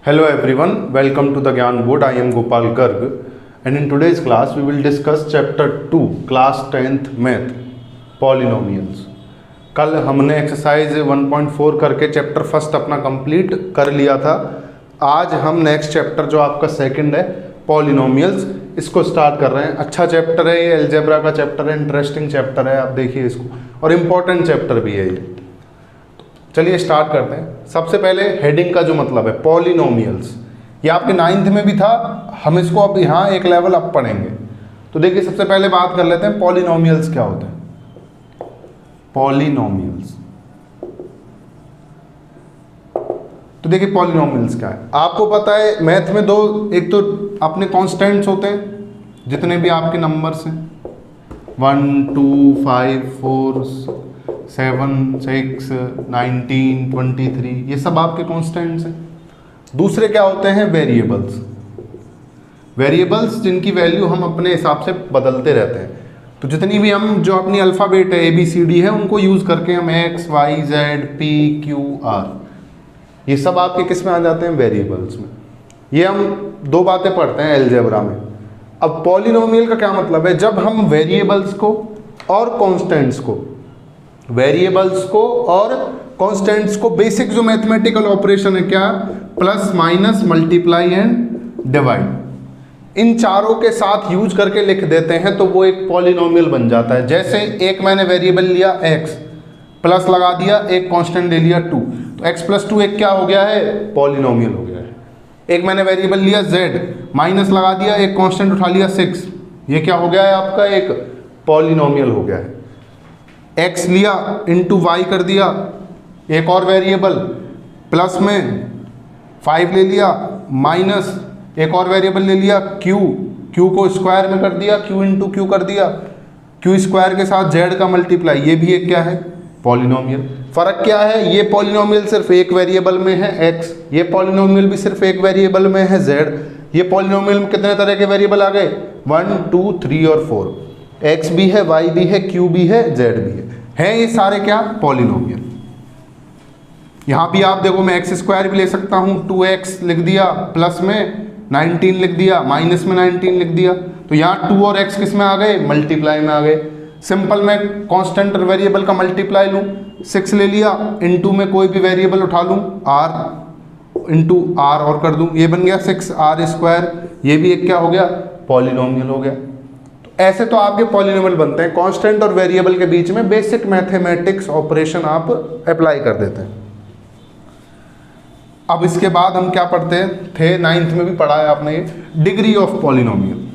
Hello everyone, welcome to the Gyan Board. I am Gopal Garg and in today's class we will discuss chapter 2 class 10th math polynomials. कल हमने exercise 1.4 करके chapter first अपना complete कर लिया था। आज हम नेक्स्ट चैप्टर जो आपका सेकंड है पॉलिनोमियल्स इसको स्टार्ट कर रहे हैं। अच्छा चैप्टर है ये, अलजेब्रा का चैप्टर है, इंटरेस्टिंग चैप्टर है, आप देखिए इसको, और इम्पोर्टेंट चैप्टर भी है ये। चलिए स्टार्ट करते हैं। सबसे पहले हेडिंग का जो मतलब है पॉलिनोमियल्स, ये आपके 9th में भी था, हम इसको अब यहाँ एक लेवल अप पढ़ेंगे। तो देखिए सबसे पहले बात कर लेते हैं पॉलिनोमियल्स क्या होते हैं। पॉलिनोमियल्स, तो देखिए पॉलिनोमियल्स क्या है, आपको पता है मैथ में दो, एक तो अपने कॉन्स्टेंट्स होते हैं जितने भी आपके नंबर्स हैं 1 2 5 4 7 6 19 23, ये सब आपके कॉन्स्टेंट्स हैं। दूसरे क्या होते हैं वेरिएबल्स, वेरिएबल्स जिनकी वैल्यू हम अपने हिसाब से बदलते रहते हैं। तो जितनी भी हम जो अपनी अल्फ़ाबेट है ABCD है उनको यूज़ करके हम X Y Z P Q R, ये सब आपके किस में आ जाते हैं वेरिएबल्स में। ये हम दो बातें पढ़ते हैं अलजेब्रा में। अब पॉलिनोमियल का क्या मतलब है, जब हम वेरिएबल्स को और कॉन्स्टेंट्स को, वेरिएबल्स को और कॉन्स्टेंट्स को, बेसिक जो मैथमेटिकल ऑपरेशन है क्या, plus minus multiply and divide, इन चारों के साथ यूज करके लिख देते हैं तो वो एक पॉलिनोमियल बन जाता है। जैसे एक मैंने वेरिएबल लिया x, प्लस लगा दिया, एक कांस्टेंट ले लिया 2, तो x प्लस 2 एक क्या हो गया है, पॉलिनोमियल हो गया है। एक मैंने वेरिएबल लिया z, माइनस लगा दिया, एक कांस्टेंट उठा लिया 6, ये क्या हो गया है आपका एक पॉलिनोमियल हो गया है। x लिया इंटू y कर दिया, एक और वेरिएबल, प्लस में 5 ले लिया, माइनस एक और वेरिएबल ले लिया q को स्क्वायर में कर दिया, q इंटू क्यू कर दिया, q स्क्वायर के साथ z का मल्टीप्लाई, ये भी एक क्या है पॉलिनोमियल। फर्क क्या है, ये पॉलिनोमियल सिर्फ एक वेरिएबल में है x, ये पॉलिनोमियल भी सिर्फ एक वेरिएबल में है z। ये पॉलिनोमियल में कितने तरह के वेरिएबल आ गए, 1 2 3 और 4, x भी है, y भी है, q भी है, z भी है ये सारे क्या पॉलिनोमियल। यहाँ भी आप देखो मैं एक्स स्क्वायर भी ले सकता हूँ, 2x लिख दिया, प्लस में 19 लिख दिया, माइनस में 19 लिख दिया, तो यहाँ 2 और x किस में आ गए, मल्टीप्लाई में आ गए। सिंपल मैं कांस्टेंट और वेरिएबल का मल्टीप्लाई लूँ, 6 ले लिया, इनटू में कोई भी वेरिएबल उठा लूँ r इंटू r और कर दूँ, ये बन गया 6r स्क्वायर, ये भी एक क्या हो गया पॉलिनोमियल हो गया। ऐसे तो आपके पॉलिनोमियल बनते हैं, कांस्टेंट और वेरिएबल के बीच में बेसिक मैथमेटिक्स ऑपरेशन आप अप्लाई कर देते हैं। अब इसके बाद हम क्या पढ़ते थे, 9th में भी पढ़ा है आपने ये, डिग्री ऑफ पॉलिनोमियल।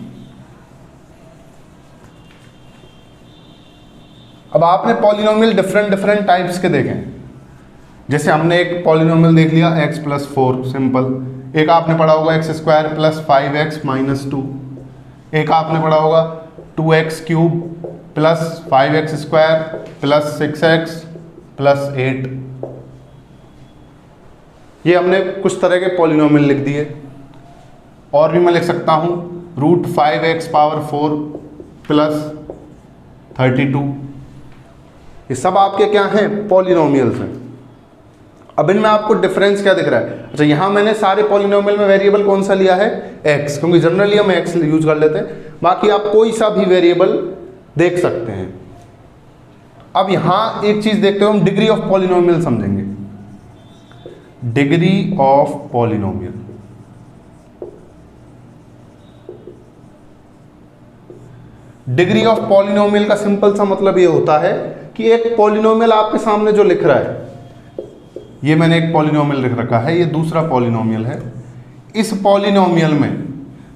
अब आपने पॉलिनोमियल डिफरेंट टाइप्स के देखे, जैसे हमने एक पॉलिनोमियल देख लिया x प्लस 4 सिंपल, एक आपने पढ़ा होगा x square plus 5x minus 2, एक आपने पढ़ा होगा 2x cube plus 5x square plus 6x plus 8, ये हमने कुछ तरह के पॉलिनोमियल लिख दिए। और भी मैं लिख सकता हूँ रूट 5x पावर 4 प्लस 32, ये सब आपके क्या हैं पॉलिनोमियल्स हैं। अब इनमें आपको डिफरेंस क्या दिख रहा है, अच्छा यहाँ मैंने सारे पॉलिनोमियल में वेरिएबल कौन सा लिया है x, क्योंकि जनरली हम x यूज कर लेते हैं, बाकी आप कोई सा भी वेरिएबल देख सकते हैं। अब यहाँ एक चीज देखते हो, हम डिग्री ऑफ पॉलिनोमियल समझेंगे। Degree of polynomial, degree of polynomial का सिंपल सा मतलब ये होता है कि एक पॉलिनोमियल आपके सामने जो लिख रहा है, ये मैंने एक पॉलिनोमियल लिख रखा है, ये दूसरा पॉलिनोमियल है, इस पॉलिनोमियल में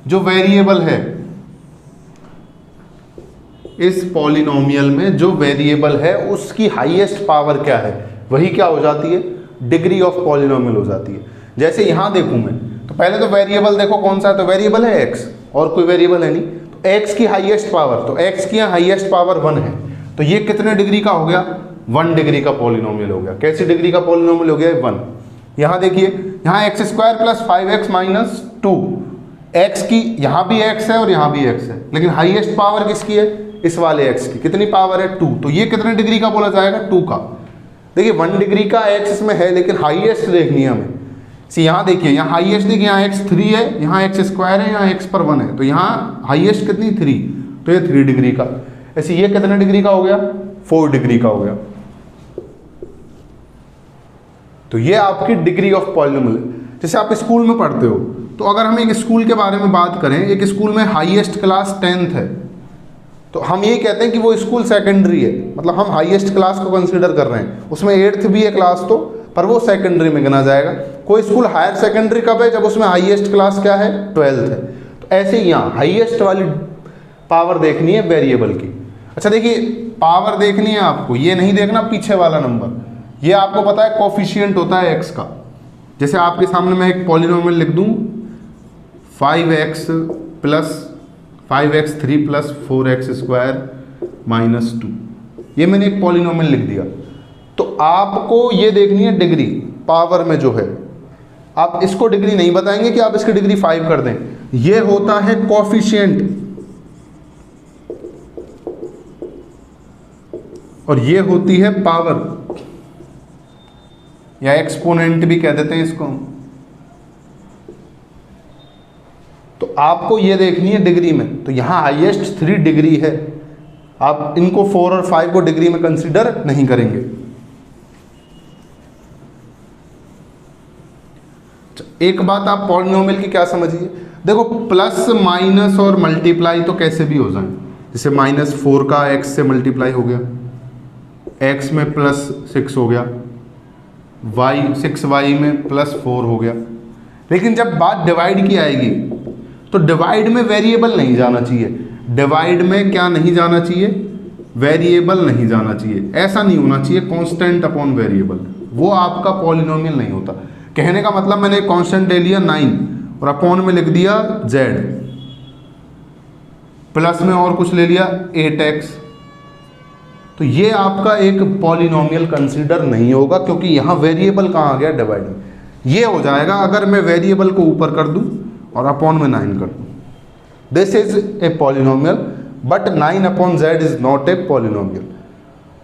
जो वेरिएबल है, इस पॉलिनोमियल में जो वेरिएबल है उसकी हाईएस्ट पावर क्या है, वही क्या हो जाती है डिग्री ऑफ पॉलिनोमियल हो जाती है। जैसे यहां देखूं मैं, तो पहले तो वेरिएबल देखो कौन सा है, तो वेरिएबल है x और कोई वेरिएबल है नहीं, तो x की हाईएस्ट पावर, तो x की हाईएस्ट पावर 1 है, तो ये कितने डिग्री का हो गया, 1 डिग्री का पॉलिनोमियल हो गया। कैसी डिग्री का पॉलिनोमियल हो गया 1। यहाँ देखिए, यहाँ x square plus 5x minus 2, x की यहाँ भी x है और यहाँ भी x है, लेकिन हाईएस्ट पावर किसकी है, इस वाले x की, कितनी पावर है 2, तो ये कितने डिग्री का बोला जाएगा 2 का। देखिए 1 डिग्री का x इसमें है, लेकिन हाईएस्ट देखनी है हमें, यहाँ देखिए, यहाँ हाईएस्ट देखिए, यहाँ x 3 है, यहाँ x स्क्वायर है, यहाँ x पर 1 है, तो यहाँ हाईएस्ट कितनी 3, तो ये 3 डिग्री का। ऐसे ये कितने डिग्री का हो गया, 4 डिग्री का हो गया। तो ये आपकी डिग्री ऑफ पॉलिनोमियल। जैसे आप स्कूल में पढ़ते हो, तो अगर हम एक स्कूल के बारे में बात करें, एक स्कूल में हाईएस्ट क्लास 10th है, तो हम ये कहते हैं कि वो स्कूल सेकेंडरी है, मतलब हम हाईएस्ट क्लास को कंसीडर कर रहे हैं। उसमें 8th भी है क्लास, तो पर वो सेकेंडरी में गिना जाएगा। कोई स्कूल हायर सेकेंडरी कब है, जब उसमें हाईएस्ट क्लास क्या है, 12th है। तो ऐसे ही यहाँ हाईएस्ट वाली पावर देखनी है वेरिएबल की। अच्छा देखिए, पावर देखनी है आपको, ये नहीं देखना पीछे वाला नंबर। ये आपको पता है कोफिशिएंट होता है x का। जैसे आपके सामने मैं एक पॉलिनोमियल लिख दूं 5x plus 5x3 plus 4x square minus 2, ये मैंने एक पॉलिनोमियल लिख दिया। तो आपको ये देखनी है डिग्री पावर में जो है, आप इसको डिग्री नहीं बताएंगे कि आप इसकी डिग्री 5 कर दें। ये होता है कोफिशिएंट और ये होती है पावर, या एक्सपोनेंट भी कह देते हैं इसको। तो आपको ये देखनी है डिग्री में, तो यहाँ हाईएस्ट 3 डिग्री है, आप इनको 4 और 5 को डिग्री में कंसीडर नहीं करेंगे। एक बात आप पॉलिनोमियल की क्या समझिए, देखो प्लस माइनस और मल्टीप्लाई तो कैसे भी हो जाए। जैसे -4 का x से मल्टीप्लाई हो गया, x में +6 हो गया, y 6y में +4 हो गया। लेकिन जब बात डिवाइड की आएगी, तो डिवाइड में वेरिएबल नहीं जाना चाहिए। डिवाइड में क्या नहीं जाना चाहिए, वेरिएबल नहीं जाना चाहिए। ऐसा नहीं होना चाहिए कांस्टेंट अपॉन वेरिएबल, वो आपका पॉलिनोमियल नहीं होता। कहने का मतलब मैंने कांस्टेंट ले लिया 9 और अपॉन में लिख दिया z, प्लस में और कुछ ले लिया 8x, तो ये आपका एक पॉलिनोमियल कंसीडर नहीं होगा, क्योंकि यहाँ वेरिएबल कहाँ आ गया, डिवाइड में। ये हो जाएगा अगर मैं वेरिएबल को ऊपर कर दूं और अपॉन में 9 कर दूं, this is a polynomial, but 9 upon z is not a polynomial.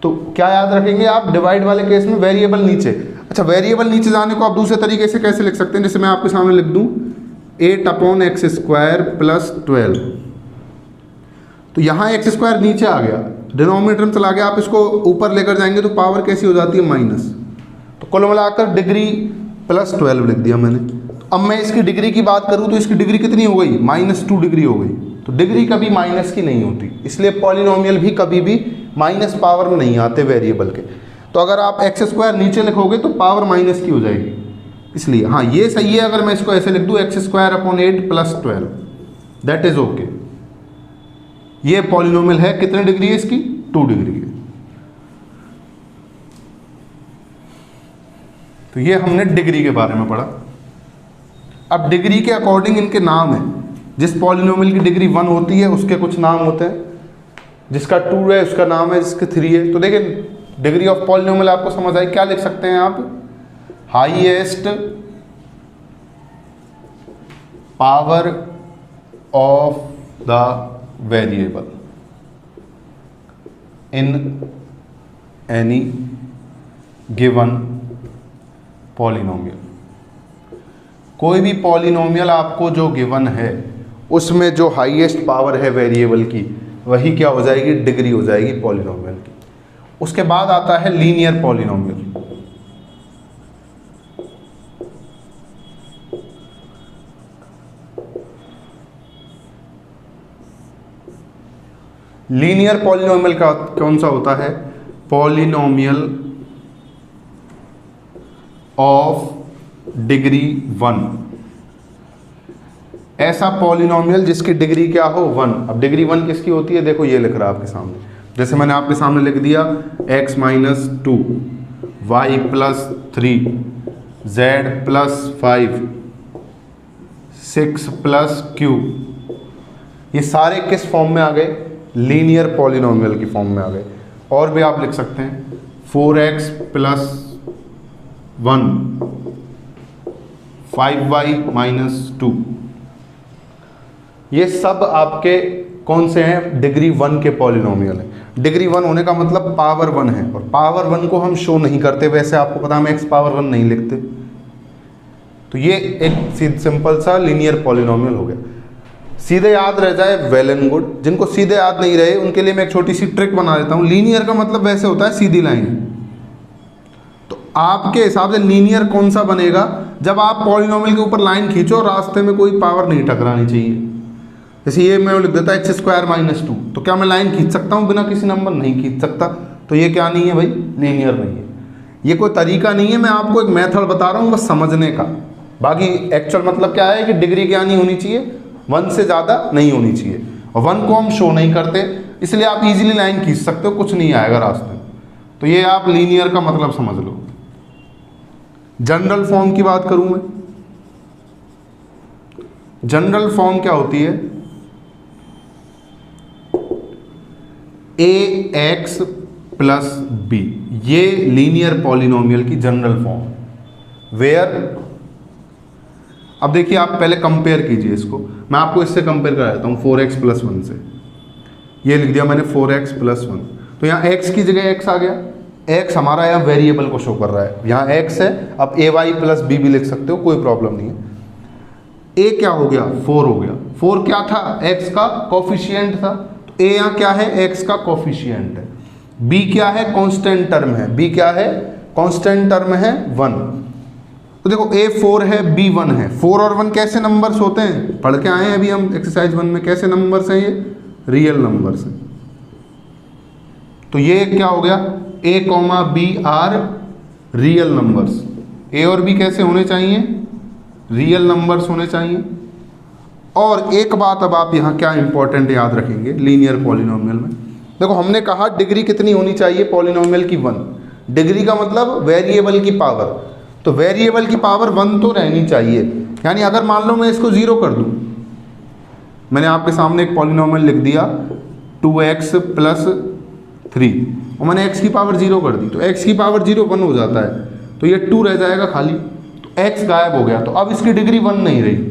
तो क्या याद रखेंगे आप, डिवाइड वाले केस में वेरिएबल नीचे। अच्छा, वेरिएबल नीचे जाने को आप दूसरे तरीके से कैसे लिख सकते हैं, जैसे मैं आपके सामने लिख दूं 8 अपॉन x स्क्वायर प्लस 12, तो यहाँ x स्क्वायर नीचे आ गया, डिनोमिनेटर में चला गया, आप इसको ऊपर लेकर जाएंगे तो पावर कैसी हो जाती है, माइनस। तो कुल मिलाकर डिग्री +12 लिख दिया मैंने। तो अब मैं इसकी डिग्री की बात करूँ तो इसकी डिग्री कितनी हो गई, -2 डिग्री हो गई। तो डिग्री कभी माइनस की नहीं होती, इसलिए पॉलिनोमियल भी कभी भी माइनस पावर में नहीं आते वेरिएबल के। तो अगर आप x स्क्वायर नीचे लिखोगे तो पावर माइनस की हो जाएगी, इसलिए हाँ ये सही है। अगर मैं इसको ऐसे लिख दूँ x square upon 8 plus 12, that is okay. ये पॉलिनोमियल है, कितने डिग्री है इसकी, 2 डिग्री है। तो ये हमने डिग्री के बारे में पढ़ा। अब डिग्री के अकॉर्डिंग इनके नाम है। जिस पॉलिनोमियल की डिग्री 1 होती है उसके कुछ नाम होते हैं, जिसका 2 है उसका नाम है, जिसके 3 है। तो देखिए डिग्री ऑफ पॉलिनोमियल आपको समझ आई, क्या लिख सकते हैं आप, highest power of the variable in any given polynomial. कोई भी पॉलिनोमियल आपको जो गिवन है उसमें जो हाईएस्ट पावर है वेरिएबल की, वही क्या हो जाएगी, डिग्री हो जाएगी पॉलिनोमियल की। उसके बाद आता है लीनियर पॉलिनोमियल। लीनियर पॉलिनोमियल का कौन सा होता है, पॉलिनोमियल ऑफ डिग्री 1। ऐसा पॉलिनोमियल जिसकी डिग्री क्या हो, 1। अब डिग्री 1 किसकी होती है, देखो ये लिख रहा है आपके सामने। जैसे मैंने आपके सामने लिख दिया x minus 2, y plus 3, z plus 5, 6 plus q। ये सारे किस फॉर्म में आ गए, लीनियर पॉलिनोमियल की फॉर्म में आ गए। और भी आप लिख सकते हैं 4x प्लस 1, 5y माइनस 2। ये सब आपके कौन से हैं, डिग्री 1 के पॉलिनोमियल हैं। डिग्री 1 होने का मतलब पावर 1 है, और पावर 1 को हम शो नहीं करते। वैसे आपको पता है हम x पावर 1 नहीं लिखते। तो ये एक सिंपल सा लीनियर पॉलिनोमियल हो गया। सीधे याद रह जाए वेल एंड गुड, जिनको सीधे याद नहीं रहे उनके लिए मैं एक छोटी सी ट्रिक बना देता हूँ। लीनियर का मतलब वैसे होता है सीधी लाइन। तो आपके हिसाब से लीनियर कौन सा बनेगा, जब आप पॉलिनोमियल के ऊपर लाइन खींचो और रास्ते में कोई पावर नहीं टकरानी चाहिए। जैसे ये मैं लिख देता x स्क्वायर माइनस 2, तो क्या मैं लाइन खींच सकता हूँ बिना किसी नंबर? नहीं खींच सकता। तो ये क्या नहीं है भाई? लीनियर नहीं है। ये कोई तरीका नहीं है, मैं आपको एक मेथड बता रहा हूँ बस समझने का। बाकी एक्चुअल मतलब क्या है कि डिग्री क्या नहीं होनी चाहिए, 1 से ज़्यादा नहीं होनी चाहिए, और 1 को हम शो नहीं करते, इसलिए आप इजीली लाइन खींच सकते हो, कुछ नहीं आएगा रास्ते में। तो ये आप लीनियर का मतलब समझ लो। जनरल फॉर्म की बात करूं मैं, जनरल फॉर्म क्या होती है? ax प्लस b, ये लीनियर पॉलिनोमियल की जनरल फॉर्म। वेयर, अब देखिए आप पहले कंपेयर कीजिए इसको, मैं आपको इससे कंपेयर करा देता हूँ 4x प्लस 1 से। ये लिख दिया मैंने 4x प्लस 1, तो यहाँ x की जगह x आ गया। x हमारा यहाँ वेरिएबल को शो कर रहा है, यहाँ x है। अब ay प्लस b भी लिख सकते हो, कोई प्रॉब्लम नहीं है। a क्या हो गया? 4 हो गया। 4 क्या था? x का कोफिशिएंट था, तो a यहाँ क्या है? x का कोफिशिएंट है। b क्या है? कांस्टेंट टर्म है। b क्या है? कांस्टेंट टर्म है 1। तो देखो a 4 है, b 1 है। 4 और 1 कैसे नंबर्स होते हैं? पढ़ के आए हैं अभी हम एक्सरसाइज 1 में। कैसे नंबर्स हैं ये? रियल नंबर्स हैं। तो ये क्या हो गया? a, b are real numbers. a और b कैसे होने चाहिए? रियल नंबर्स होने चाहिए। और एक बात अब आप यहाँ क्या इंपॉर्टेंट याद रखेंगे लीनियर पॉलिनोमियल में, देखो हमने कहा डिग्री कितनी होनी चाहिए पॉलिनोमियल की? 1। डिग्री का मतलब वेरिएबल की पावर, तो वेरिएबल की पावर 1 तो रहनी चाहिए। यानी अगर मान लो मैं इसको 0 कर दूं, मैंने आपके सामने एक पॉलिनोमियल लिख दिया 2x प्लस 3, और मैंने x की पावर 0 कर दी, तो x की पावर 0 1 हो जाता है, तो ये 2 रह जाएगा खाली, तो x गायब हो गया। तो अब इसकी डिग्री 1 नहीं रही,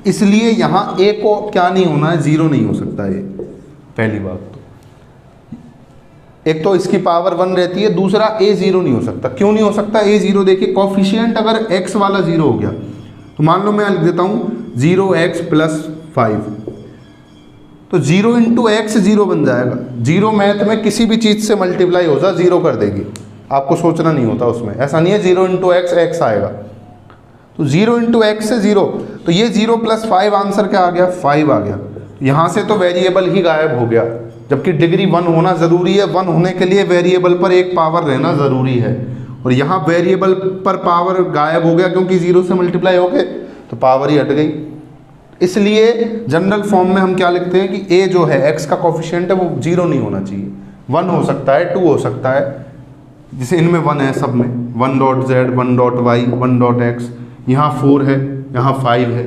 इसलिए यहाँ a को क्या नहीं होना है? 0 नहीं हो सकता है। पहली बात तो एक तो इसकी पावर 1 रहती है, दूसरा a 0 नहीं हो सकता। क्यों नहीं हो सकता a 0? देखिए कोफिशिएंट अगर x वाला 0 हो गया, तो मान लो मैं लिख देता हूँ 0x प्लस 5, तो 0 इंटू एक्स 0 बन जाएगा। 0 मैथ में किसी भी चीज़ से मल्टीप्लाई हो जाए 0 कर देगी, आपको सोचना नहीं होता उसमें। ऐसा नहीं है 0 इंटू एक्स x आएगा, तो 0 इंटू एक्स से 0, तो ये 0 प्लस 5 आंसर क्या आ गया? 5 आ गया। यहाँ से तो वेरिएबल ही गायब हो गया, जबकि डिग्री 1 होना ज़रूरी है। 1 होने के लिए वेरिएबल पर एक पावर रहना ज़रूरी है, और यहाँ वेरिएबल पर पावर गायब हो गया क्योंकि 0 से मल्टीप्लाई हो गए, तो पावर ही हट गई। इसलिए जनरल फॉर्म में हम क्या लिखते हैं कि a जो है x का कोफिशिएंट है वो 0 नहीं होना चाहिए, 1 हो सकता है, 2 हो सकता है। जैसे इनमें 1 है सब में, 1.z 1.y 1.x, यहाँ 4 है, यहाँ 5 है।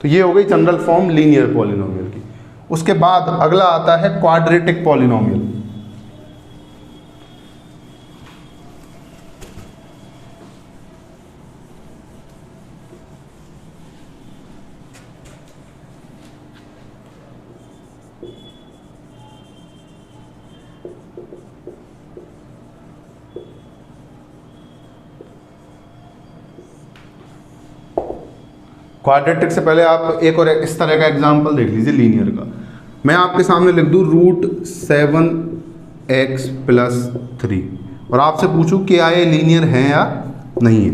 तो ये हो गई जनरल फॉर्म लीनियर पॉलिनोमियल की। उसके बाद अगला आता है क्वाड्रेटिक पॉलिनोमियल। क्वाड्रेटिक से पहले आप एक और इस तरह का एग्जांपल देख लीजिए लीनियर का। मैं आपके सामने लिख दूँ √7x प्लस 3, और आपसे पूछूं क्या ये लीनियर है या नहीं है?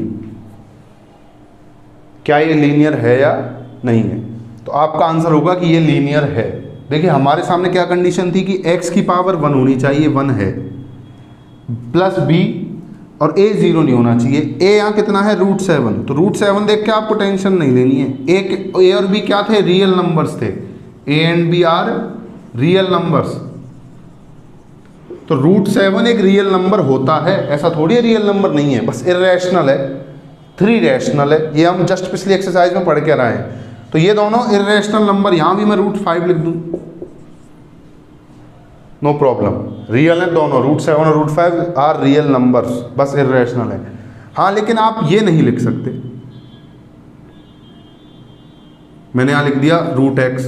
क्या ये लीनियर है या नहीं है? तो आपका आंसर होगा कि ये लीनियर है। देखिए हमारे सामने क्या कंडीशन थी कि x की पावर 1 होनी चाहिए, 1 है, प्लस b, और a 0 नहीं होना चाहिए। a यहाँ कितना है? √7, तो √7 देख के आपको टेंशन नहीं लेनी है। a और b क्या थे? रियल नंबर्स थे। a and b are real numbers. तो √7 एक रियल नंबर होता है, ऐसा थोड़ी है रियल नंबर नहीं है, बस इर्रेशनल है, 3 रैशनल है। ये हम जस्ट पिछली एक्सरसाइज में पढ़ के रहे हैं। तो ये दोनों इर्रेशनल नंबर, यहाँ भी मैं √5 लिख दूँ, नो प्रॉब्लम, रियल है दोनों, √7 और √5 आर रियल नंबर्स, बस इर्रेशनल है। हाँ लेकिन आप ये नहीं लिख सकते, मैंने यहाँ लिख दिया √x,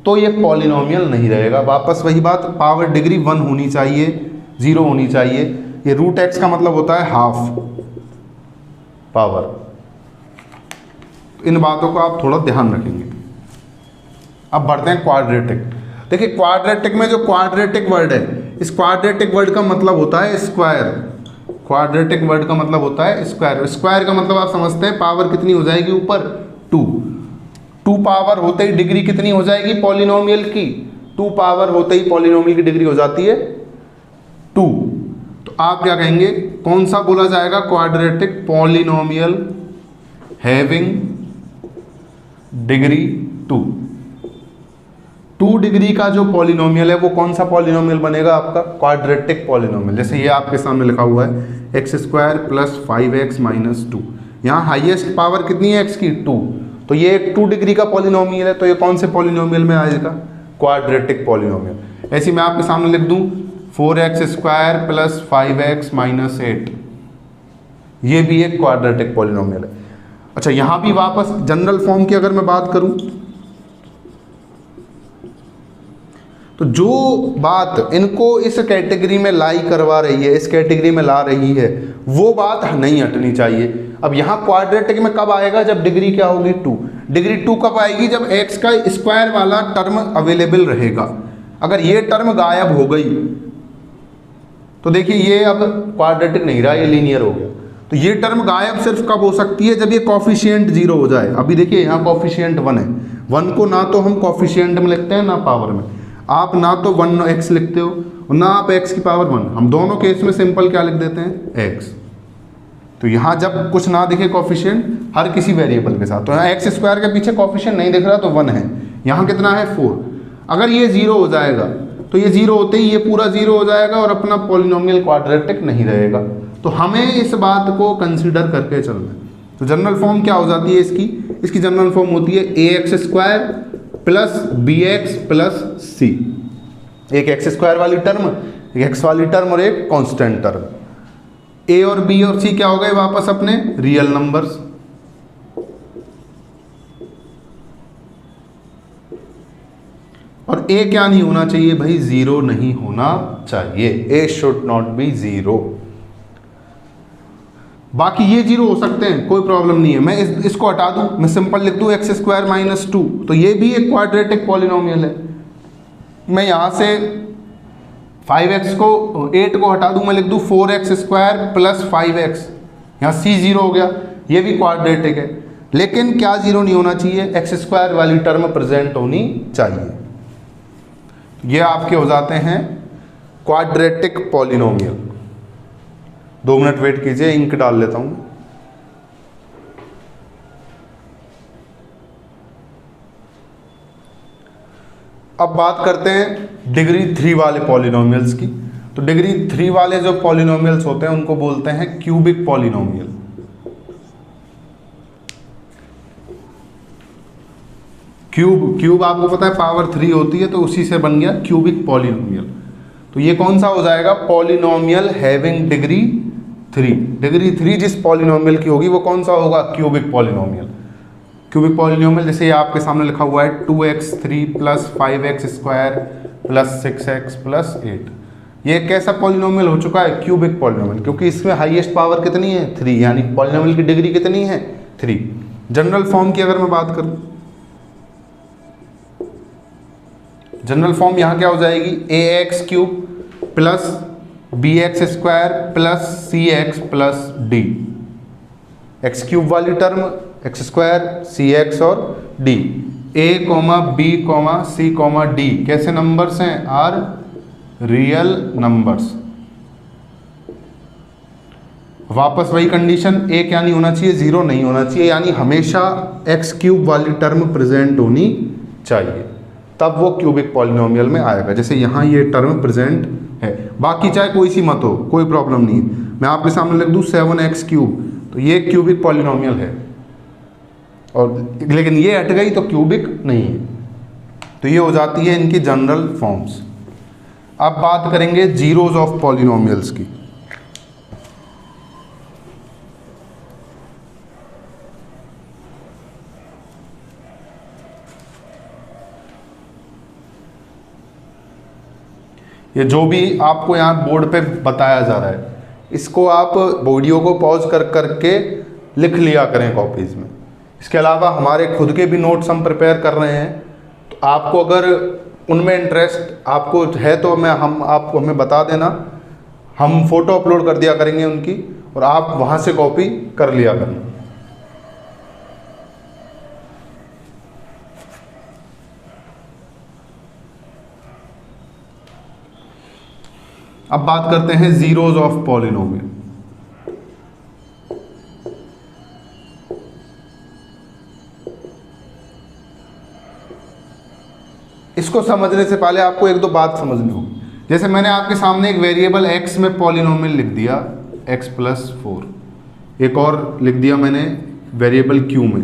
तो ये पॉलिनोमियल नहीं रहेगा। वापस वही बात, पावर डिग्री 1 होनी चाहिए, 0 होनी चाहिए। ये √x का मतलब होता है हाफ पावर, इन बातों को आप थोड़ा ध्यान रखेंगे। अब बढ़ते हैं क्वाड्रेटिक। देखिए क्वाड्रेटिक में जो क्वाड्रेटिक वर्ड है, इस क्वाड्रेटिक वर्ड का मतलब होता है स्क्वायर। क्वाड्रेटिक वर्ड का मतलब होता है स्क्वायर। स्क्वायर का मतलब आप समझते हैं पावर कितनी हो जाएगी ऊपर 2। 2 पावर होते ही डिग्री कितनी हो जाएगी पॉलिनोमियल की, 2 पावर होते ही पॉलिनोमियल की डिग्री हो जाती है 2। तो आप क्या कहेंगे, कौन सा बोला जाएगा, quadratic polynomial having degree 2। 2 degree का जो पॉलिनोमियल है वो कौन सा पॉलिनोमियल बनेगा आपका, क्वाड्रेटिक पॉलिनोमियल। जैसे ये आपके सामने लिखा हुआ है x² + 5x - 2। यहाँ हाईएस्ट पावर कितनी है x की 2, तो ये एक 2 डिग्री का पॉलिनोमियल है, तो ये कौन से पॉलिनोमियल में आएगा, क्वाड्रेटिक पॉलिनोमियल। ऐसे मैं आपके सामने लिख दूं 4x² + 5x - 8, ये भी एक क्वाड्रेटिक पॉलिनोमियल है। अच्छा यहाँ भी वापस जनरल फॉर्म की अगर मैं बात करूं, तो जो बात इनको इस कैटेगरी में लाई करवा रही है, इस कैटेगरी में ला रही है, वो बात नहीं हटनी चाहिए। अब यहाँ क्वाड्रेटिक में कब आएगा, जब डिग्री क्या होगी 2। डिग्री 2 कब आएगी, जब x का स्क्वायर वाला टर्म अवेलेबल रहेगा। अगर ये टर्म गायब हो गई तो देखिए ये अब क्वाड्रेटिक नहीं रहा, ये लीनियर हो गया। तो ये टर्म गायब सिर्फ कब हो सकती है, जब ये कॉफिशिएंट 0 हो जाए। अभी देखिए यहाँ कॉफिशिएंट 1 है, 1 को ना तो हम कॉफिशिएंट में लिखते हैं ना पावर में। आप ना तो 1x लिखते हो और ना आप x की पावर 1, हम दोनों केस में सिंपल क्या लिख देते हैं x। तो यहाँ जब कुछ ना दिखे कॉफिशिएंट हर किसी वेरिएबल के साथ, तो यहाँ x² के पीछे कॉफिशिएंट नहीं दिख रहा तो 1 है, यहाँ कितना है 4। अगर ये 0 हो जाएगा तो ये 0 होते ही ये पूरा 0 हो जाएगा और अपना पॉलिनोमियल क्वाड्रेटिक नहीं रहेगा। तो हमें इस बात को कंसिडर करके चलना है। तो जनरल फॉर्म क्या हो जाती है इसकी जनरल फॉर्म होती है ax² + bx + c। एक x² वाली टर्म, एक x वाली टर्म और एक कांस्टेंट टर्म। a और b और c क्या हो गए वापस अपने रियल नंबर्स। और a क्या नहीं होना चाहिए भाई, 0 नहीं होना चाहिए, a should not be 0। बाकी ये 0 हो सकते हैं, कोई प्रॉब्लम नहीं है। मैं इसको हटा दूं, मैं सिंपल लिख दूं x² - 2, तो ये भी एक क्वाड्रेटिक पॉलिनोमियल है। मैं यहाँ से 5x को 8 को हटा दूं, मैं लिख दूं 4x² + 5x, यहाँ c 0 हो गया, ये भी क्वाड्रेटिक है। लेकिन क्या 0 नहीं होना चाहिए, x² वाली टर्म प्रेजेंट होनी चाहिए। ये आपके हो जाते हैं क्वाड्रेटिक पॉलिनोमियल। 2 मिनट वेट कीजिए, इंक डाल लेता हूं। अब बात करते हैं डिग्री 3 वाले पॉलिनोमियल्स की। तो डिग्री 3 वाले जो पॉलिनोमियल्स होते हैं उनको बोलते हैं क्यूबिक पॉलिनोमियल। क्यूब आपको पता है पावर 3 होती है, तो उसी से बन गया क्यूबिक पॉलिनोमियल। तो ये कौन सा हो जाएगा, पॉलिनोमियल हैविंग डिग्री 3। डिग्री 3 जिस पॉलिनोमियल की होगी वो कौन सा होगा, क्यूबिक पॉलिनोमियल। क्यूबिक पॉलिनोमियल जैसे ये आपके सामने लिखा हुआ है 2x3 + 5x² + 6x + 8। ये कैसा पॉलिनोमियल हो चुका है, क्यूबिक पॉलिनोमियल, क्योंकि इसमें हाईएस्ट पावर कितनी है 3, यानी पॉलिनोमियल की डिग्री कितनी है 3। जनरल फॉर्म की अगर मैं बात करूं, जनरल फॉर्म यहाँ क्या हो जाएगी, ax³ + bx² + cx + d। x³ वाली टर्म x², cx और d। a, b, c, d कैसे नंबर्स हैं, आर रियल नंबर्स। वापस वही कंडीशन, a क्या नहीं होना चाहिए, 0 नहीं होना चाहिए, यानी हमेशा x³ वाली टर्म प्रेजेंट होनी चाहिए, तब वो क्यूबिक पॉलिनोमियल में आएगा। जैसे यहाँ ये टर्म प्रेजेंट है, बाकी चाहे कोई सी मत हो, कोई प्रॉब्लम नहीं है। मैं आपके सामने लिख दूँ 7x³, तो ये क्यूबिक पॉलिनोमियल है, और लेकिन ये हट गई तो क्यूबिक नहीं है। तो ये हो जाती है इनकी जनरल फॉर्म्स। अब बात करेंगे जीरोज ऑफ पॉलिनोमियल्स की। ये जो भी आपको यहाँ बोर्ड पे बताया जा रहा है, इसको आप वीडियो को पॉज कर करके लिख लिया करें कॉपीज में। इसके अलावा हमारे खुद के भी नोट्स हम प्रिपेयर कर रहे हैं, तो आपको अगर उनमें इंटरेस्ट आपको है तो आपको हमें बता देना, हम फ़ोटो अपलोड कर दिया करेंगे उनकी और आप वहाँ से कॉपी कर लिया करना। अब बात करते हैं जीरोज ऑफ पॉलिनोमियल। इसको समझने से पहले आपको एक दो बात समझनी होगी। जैसे मैंने आपके सामने एक वेरिएबल x में पॉलिनोमियल लिख दिया x+4, एक और लिख दिया मैंने वेरिएबल q में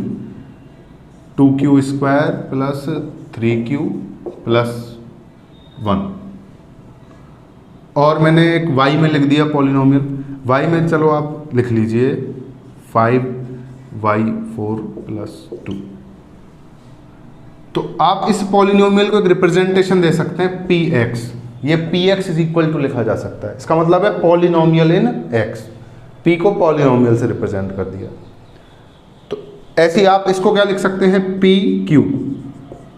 2q² + 3q + 1, और मैंने एक y में लिख दिया पॉलिनोमियल। y में चलो आप लिख लीजिए 5y4 + 2। तो आप इस पॉलिनोमियल को एक रिप्रेजेंटेशन दे सकते हैं px। ये px = लिखा जा सकता है, इसका मतलब है पॉलिनोमियल इन x। p को पॉलिनोमियल से रिप्रेजेंट कर दिया। तो ऐसे ही आप इसको क्या लिख सकते हैं pq,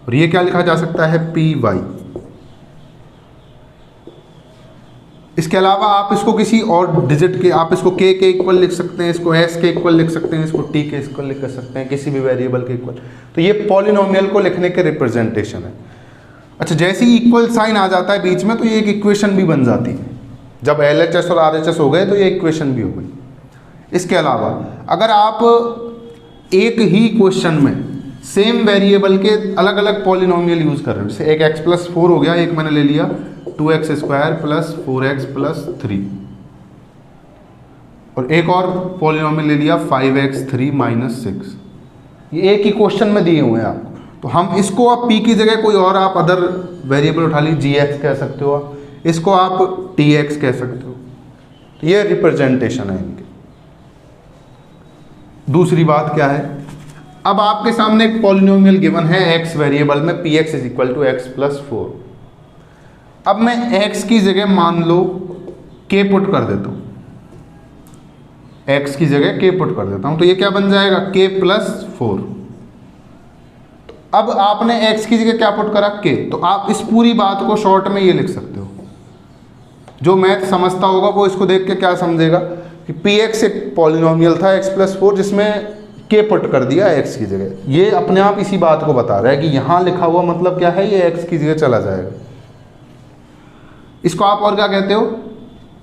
और ये क्या लिखा जा सकता है py। इसके अलावा आप इसको किसी और डिजिट के, आप इसको k के इक्वल लिख सकते हैं, इसको s के इक्वल लिख सकते हैं, इसको t के इक्वल लिख सकते हैं, किसी भी वेरिएबल के इक्वल। तो ये पॉलिनोमियल को लिखने के रिप्रेजेंटेशन है। अच्छा, जैसे ही इक्वल साइन आ जाता है बीच में तो ये एक इक्वेशन भी बन जाती है। जब LHS और RHS हो गए तो ये इक्वेशन भी हो गई। इसके अलावा अगर आप एक ही क्वेश्चन में सेम वेरिएबल के अलग अलग पॉलिनोमियल यूज़ कर रहे हो, जैसे एक x+4 हो गया, एक मैंने ले लिया 2x² + 4x + 3, और एक और पॉलिनोमियल ले लिया 5x3 - 6। ये एक ही क्वेश्चन में दिए हुए हैं आपको। तो हम इसको आप p की जगह कोई और आप अदर वेरिएबल उठा लीजिए, gx कह सकते हो आप, इसको आप tx कह सकते हो। तो ये रिप्रेजेंटेशन है इनके। दूसरी बात क्या है, अब आपके सामने एक पॉलिनोमियल गिवन है x वेरिएबल में px = x+4। अब मैं x की जगह मान लो k पुट कर देता हूँ, x की जगह k पुट कर देता हूँ, तो ये क्या बन जाएगा k+4। अब आपने x की जगह क्या पुट करा k, तो आप इस पूरी बात को शॉर्ट में ये लिख सकते हो। जो मैथ समझता होगा वो इसको देख के क्या समझेगा कि px एक पॉलिनोमियल था x+4 जिसमें k पुट कर दिया x की जगह। ये अपने आप इसी बात को बता रहा है कि यहाँ लिखा हुआ मतलब क्या है, ये x की जगह चला जाएगा। इसको आप और क्या कहते हो,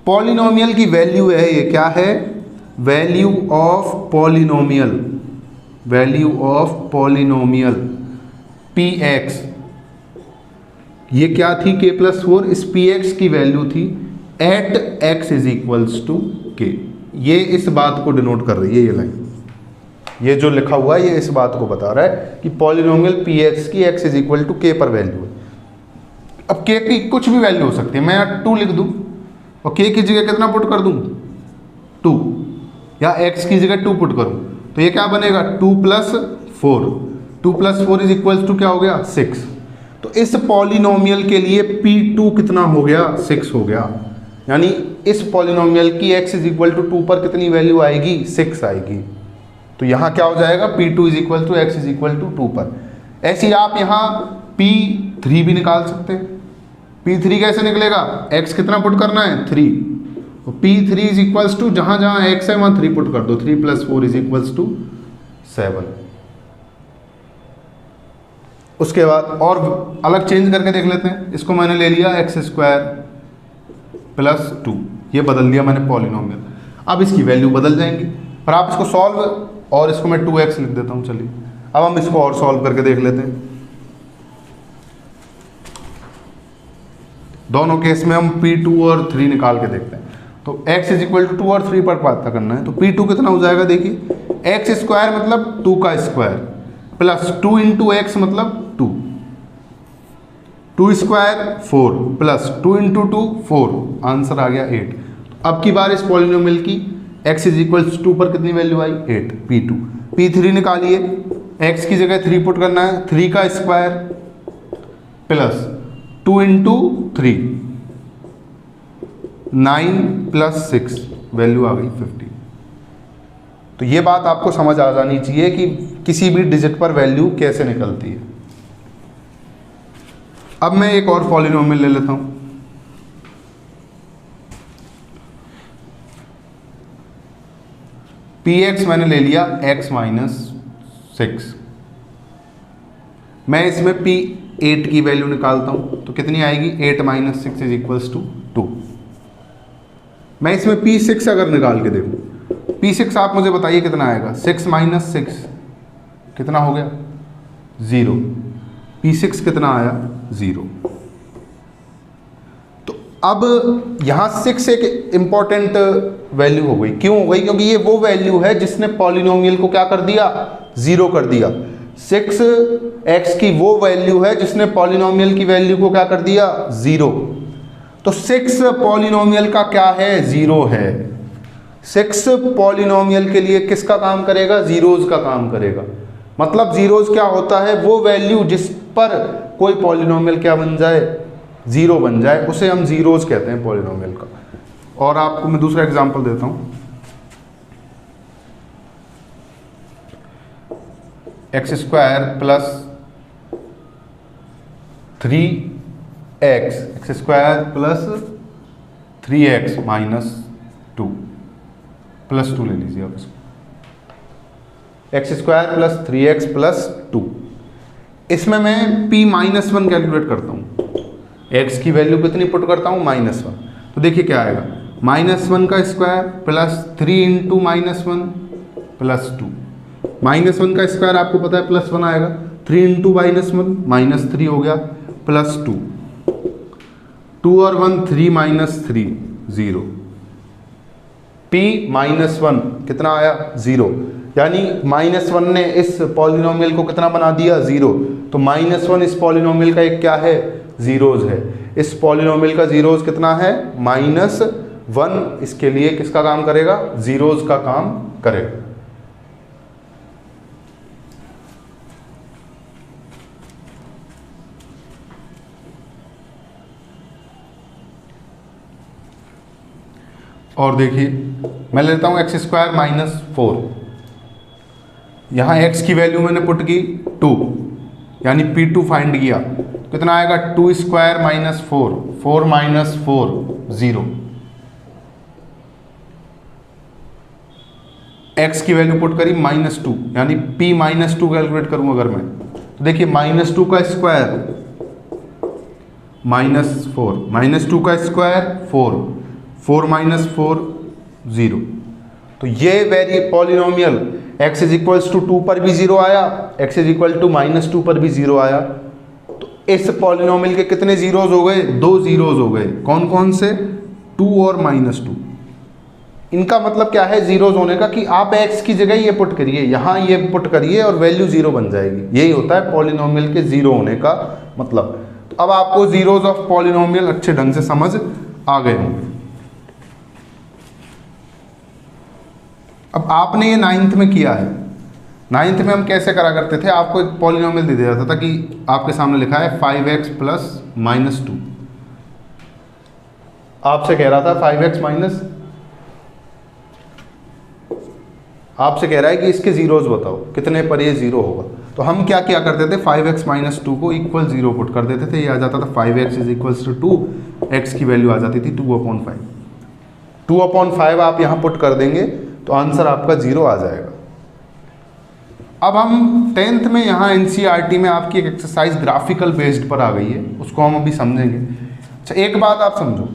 पॉलिनोमियल की वैल्यू है, ये क्या है, value of polynomial, value of polynomial px। ये क्या थी k+4, इस px की वैल्यू थी at x = k। ये इस बात को डिनोट कर रही है ये लाइन, ये जो लिखा हुआ है ये इस बात को बता रहा है कि पॉलिनोमियल px की x = k पर वैल्यू है। अब k की कुछ भी वैल्यू हो सकती है, मैं यहाँ 2 लिख दूँ और k की जगह कितना पुट कर दूँ 2, या x की जगह 2 पुट करूँ, तो ये क्या बनेगा 2 + 4, 2 + 4 = क्या हो गया 6। तो इस पॉलिनोमियल के लिए p2 कितना हो गया 6 हो गया, यानी इस पॉलिनोमियल की x = 2 पर कितनी वैल्यू आएगी 6 आएगी। तो यहाँ क्या हो जाएगा p2 = x = 2 पर। ऐसे ही आप यहाँ p3 भी निकाल सकते हैं। p3 कैसे निकलेगा, x कितना पुट करना है 3, तो p3 = जहाँ जहाँ x है वहाँ 3 पुट कर दो, 3 + 4 = 7। उसके बाद और अलग चेंज करके देख लेते हैं। इसको मैंने ले लिया x² + 2, ये बदल दिया मैंने पॉलिनोमियल। अब इसकी वैल्यू बदल जाएंगी, पर आप इसको सॉल्व, और इसको मैं 2x लिख देता हूँ। चलिए अब हम इसको और सॉल्व करके देख लेते हैं। दोनों केस में हम p2 और 3 निकाल के देखते हैं। तो x = 2 और 3 पर पता करना है, तो p2 कितना हो जाएगा, देखिए x² मतलब 2 का स्क्वायर प्लस 2 × x मतलब 2, 2² 4 प्लस 2 × 2 4, आंसर आ गया 8। अब की बार इस पॉलिनोमियल की x = 2 पर कितनी वैल्यू आई 8, p2। p3 निकालिए, x की जगह 3 पुट करना है, 3 का स्क्वायर प्लस 2 × 3 9 + 6, वैल्यू आ गई 15। तो ये बात आपको समझ आ जानी चाहिए कि किसी भी डिजिट पर वैल्यू कैसे निकलती है। अब मैं एक और पॉलिनोमियल ले लेता हूं। px मैंने ले लिया x माइनस 6। मैं इसमें p8 की वैल्यू निकालता हूं तो कितनी आएगी, 8 माइनस 6 इज इक्वल्स टू 2। मैं इसमें p6 अगर निकाल के देखूं, p6 आप मुझे बताइए कितना आएगा, 6 माइनस 6 कितना हो गया, 0। p6 कितना आया, 0। तो अब यहां 6 एक इंपॉर्टेंट वैल्यू हो गई। क्यों हो गई, क्योंकि ये वो वैल्यू है जिसने पॉलिनोमियल को क्या कर दिया, 0 कर दिया। 6x की वो वैल्यू है जिसने पॉलिनोमियल की वैल्यू को क्या कर दिया, 0। तो 6 पॉलिनोमियल का क्या है, 0 है। 6 पॉलिनोमियल के लिए किसका काम करेगा, जीरोज का काम करेगा। मतलब जीरोज क्या होता है, वो वैल्यू जिस पर कोई पॉलिनोमियल क्या बन जाए, 0 बन जाए, उसे हम जीरोज कहते हैं पॉलिनोमियल का। और आपको मैं दूसरा एग्जांपल देता हूं, x square plus 3x, x square plus 3x minus 2 plus 2 ले लीजिए आप इसको, x square plus 3x plus 2। इसमें मैं p माइनस 1 कैलकुलेट करता हूँ, x की वैल्यू कितनी पुट करता हूँ, -1। तो देखिए क्या आएगा, -1 का स्क्वायर प्लस 3 इंटू -1 प्लस 2। -1 का स्क्वायर आपको पता है +1 आएगा, 3 इंटू -1 -3 हो गया, प्लस 2। 2 और 1 3 -3 0। p -1 कितना आया, 0। यानी -1 ने इस पॉलिनोमियल को कितना बना दिया, 0। तो -1 इस पॉलिनोमियल का एक क्या है, जीरोज है। इस पॉलिनोमियल का जीरोज कितना है, -1। इसके लिए किसका काम करेगा, जीरोज का काम करेगा। और देखिए मैं लेता हूं एक्स स्क्वायर माइनस 4। यहां x की वैल्यू मैंने पुट की 2, यानी p2 फाइंड किया, कितना आएगा, 2 स्क्वायर माइनस 4, 4 माइनस 4 0। x की वैल्यू पुट करी -2, यानी p -2 कैलकुलेट करूं अगर मैं, तो देखिए -2 का स्क्वायर -4, -2 का स्क्वायर 4, 4 माइनस 4 0। तो ये very polynomial x is equals to 2 पर भी 0 आया, x इज इक्वल टू -2 पर भी 0 आया। तो इस पॉलिनोमियल के कितने जीरोज हो गए, 2 जीरोज हो गए। कौन कौन से, 2 और -2। इनका मतलब क्या है जीरोज होने का, कि आप x की जगह ये पुट करिए, यहाँ ये पुट करिए और वैल्यू 0 बन जाएगी। यही होता है पॉलिनोमियल के 0 होने का मतलब। तो अब आपको जीरोज ऑफ पॉलिनोमियल अच्छे ढंग से समझ आ गए होंगे। अब आपने ये 9th में किया है। 9th में हम कैसे करा करते थे, आपको एक पॉलिनोमियल दे दिया जाता था कि आपके सामने लिखा है 5x प्लस -2। आपसे कह रहा था 5x माइनस, आपसे कह रहा है कि इसके जीरोज बताओ कितने पर ये 0 होगा। तो हम क्या किया करते थे, 5x माइनस 2 को इक्वल 0 पुट कर देते थे। ये आ जाता था 5x is equals to 2, x की वैल्यू आ जाती थी 2/5। 2/5 आप यहाँ पुट कर देंगे तो आंसर आपका 0 आ जाएगा। अब हम 10th में यहाँ NCERT में आपकी एक एक्सरसाइज ग्राफिकल बेस्ड पर आ गई है, उसको हम अभी समझेंगे। अच्छा एक बात आप समझो,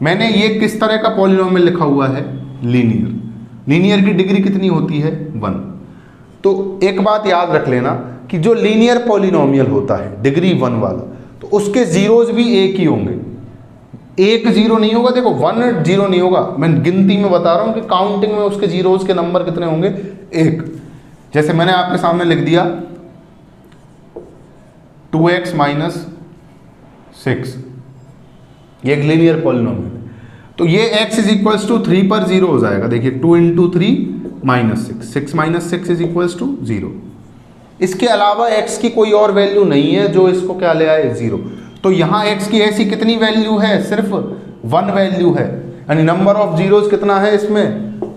मैंने ये किस तरह का पॉलिनोमियल लिखा हुआ है, लीनियर। लीनियर की डिग्री कितनी होती है, 1। तो एक बात याद रख लेना कि जो लीनियर पॉलिनोमियल होता है डिग्री 1 वाला, तो उसके जीरोज भी एक ही होंगे। एक 0 नहीं होगा, देखो 1 0 नहीं होगा, मैं गिनती में बता रहा हूं कि काउंटिंग में उसके जीरोज के नंबर कितने होंगे, 1। जैसे मैंने आपके सामने लिख दिया 2x माइनस 6, ये एक लीनियर पॉलिनोमियल है। तो ये x इज इक्वल्स टू 3 पर 0 हो जाएगा। देखिए 2 into 3 -6, 6 minus 6 is equals to 0। इसके अलावा x की कोई और वैल्यू नहीं है जो इसको क्या ले आए, 0। तो यहाँ x की ऐसी कितनी वैल्यू है, सिर्फ 1 वैल्यू है। यानी नंबर ऑफ जीरोज कितना है इसमें,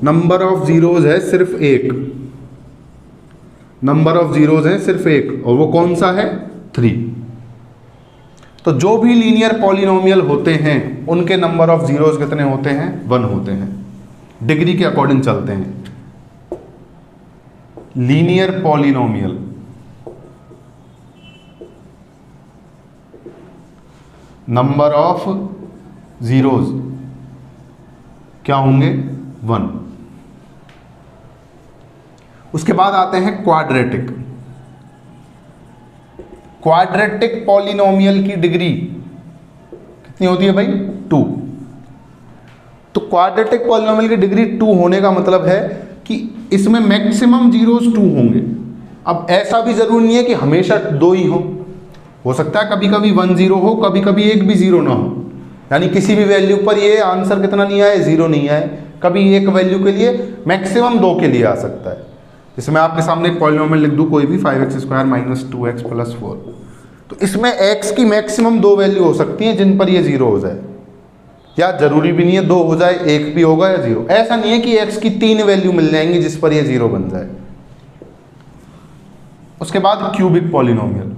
नंबर ऑफ जीरोज है सिर्फ 1। नंबर ऑफ जीरोज हैं सिर्फ एक, और वो कौन सा है? 3। तो जो भी लीनियर पॉलिनोमियल होते हैं उनके नंबर ऑफ जीरोज कितने होते हैं? 1 होते हैं। डिग्री के अकॉर्डिंग चलते हैं। Linear polynomial number of zeros क्या होंगे? 1। उसके बाद आते हैं क्वाड्रेटिक। क्वाड्रेटिक पॉलिनोमियल की डिग्री कितनी होती है भाई? 2। तो क्वाड्रेटिक पॉलिनोमियल की डिग्री 2 होने का मतलब है कि इसमें मैक्सिमम जीरोस 2 होंगे। अब ऐसा भी जरूरी नहीं है कि हमेशा 2 ही हो सकता है कभी कभी 1 0 हो, कभी कभी एक भी 0 ना हो, यानी किसी भी वैल्यू पर ये आंसर कितना नहीं आए? 0 नहीं आए। कभी एक वैल्यू के लिए मैक्सिमम 2 के लिए आ सकता है। जैसे मैं आपके सामने एक पॉलिनोमियल लिख दूं कोई भी, 5x² - 2x + 4, तो इसमें x की मैक्सिमम 2 वैल्यू हो सकती हैं जिन पर ये 0 हो जाए, या जरूरी भी नहीं है 2 हो जाए, 1 भी होगा या 0। ऐसा नहीं है कि x की 3 वैल्यू मिल जाएंगी जिस पर ये 0 बन जाए। उसके बाद क्यूबिक पॉलिनोमियल,